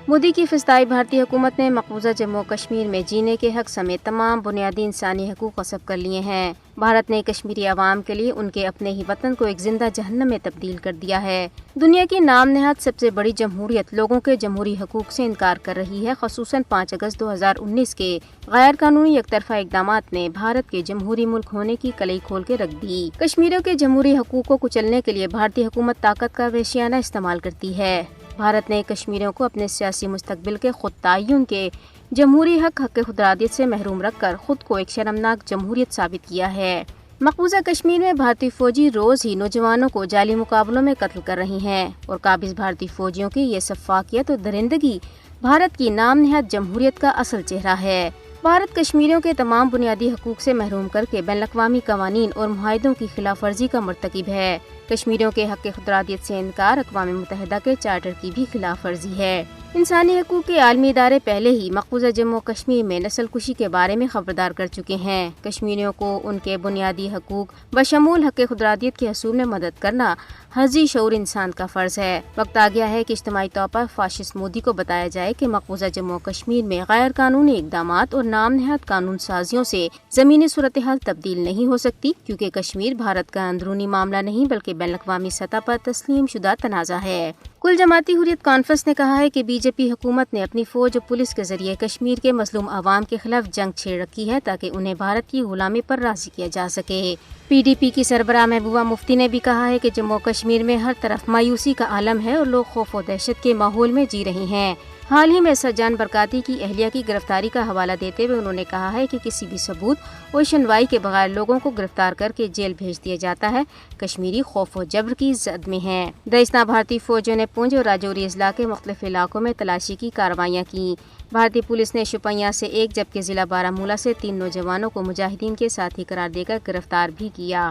مودی کی فضائی بھارتی حکومت نے مقبوضہ جموں و کشمیر میں جینے کے حق سمیت تمام بنیادی انسانی حقوق غصب کر لیے ہیں۔ بھارت نے کشمیری عوام کے لیے ان کے اپنے ہی وطن کو ایک زندہ جہنم میں تبدیل کر دیا ہے۔ دنیا کی نام نہاد سب سے بڑی جمہوریت لوگوں کے جمہوری حقوق سے انکار کر رہی ہے۔ خصوصاً 5 اگست 2019 کے غیر قانونی یک طرفہ اقدامات نے بھارت کے جمہوری ملک ہونے کی کلئی کھول کے رکھ دی۔ کشمیریوں کے جمہوری حقوق کو کچلنے کے لیے بھارتی حکومت طاقت کا وحشیانہ استعمال کرتی ہے۔ بھارت نے کشمیریوں کو اپنے سیاسی مستقبل کے خود تعین کے جمہوری حق خود ارادیت سے محروم رکھ کر خود کو ایک شرمناک جمہوریت ثابت کیا ہے۔ مقبوضہ کشمیر میں بھارتی فوجی روز ہی نوجوانوں کو جعلی مقابلوں میں قتل کر رہے ہیں اور قابض بھارتی فوجیوں کی یہ سفاکیت اور درندگی بھارت کی نام نہاد جمہوریت کا اصل چہرہ ہے۔ بھارت کشمیریوں کے تمام بنیادی حقوق سے محروم کر کے بین الاقوامی قوانین اور معاہدوں کی خلاف ورزی کا مرتکب ہے۔ کشمیریوں کے حق خود ارادیت سے انکار اقوام متحدہ کے چارٹر کی بھی خلاف ورزی ہے۔ انسانی حقوق کے عالمی ادارے پہلے ہی مقبوضہ جموں و کشمیر میں نسل کشی کے بارے میں خبردار کر چکے ہیں۔ کشمیریوں کو ان کے بنیادی حقوق بشمول حق خود ارادیت کے حصول میں مدد کرنا حضی شعور انسان کا فرض ہے۔ وقت آ گیا ہے کہ اجتماعی طور پر فاشسٹ مودی کو بتایا جائے کہ مقبوضہ جموں و کشمیر میں غیر قانونی اقدامات اور نام نہاد قانون سازیوں سے زمینی صورتحال تبدیل نہیں ہو سکتی، کیونکہ کشمیر بھارت کا اندرونی معاملہ نہیں بلکہ بین الاقوامی سطح پر تسلیم شدہ تنازع ہے۔ کل جماعتی حریت کانفرنس نے کہا ہے کہ بی جے پی حکومت نے اپنی فوج اور پولیس کے ذریعے کشمیر کے مظلوم عوام کے خلاف جنگ چھیڑ رکھی ہے تاکہ انہیں بھارت کی غلامی پر راضی کیا جا سکے۔ پی ڈی پی کی سربراہ محبوبہ مفتی نے بھی کہا ہے کہ جموں و کشمیر میں ہر طرف مایوسی کا عالم ہے اور لوگ خوف و دہشت کے ماحول میں جی رہے ہیں۔ حال ہی میں سجان برکاتی کی اہلیہ کی گرفتاری کا حوالہ دیتے ہوئے انہوں نے کہا ہے کہ کسی بھی ثبوت اور شنوائی کے بغیر لوگوں کو گرفتار کر کے جیل بھیج دیا جاتا ہے۔ کشمیری خوف و جبر کی زد میں ہیں۔ داعش بھارتی فوجوں نے پونچھ اور راجوری اضلاع کے مختلف علاقوں میں تلاشی کی کارروائیاں کی۔ بھارتی پولیس نے شوپیاں سے 1 جبکہ ضلع بارہمولہ سے 3 نوجوانوں کو مجاہدین کے ساتھی قرار دے کر گرفتار بھی کیا۔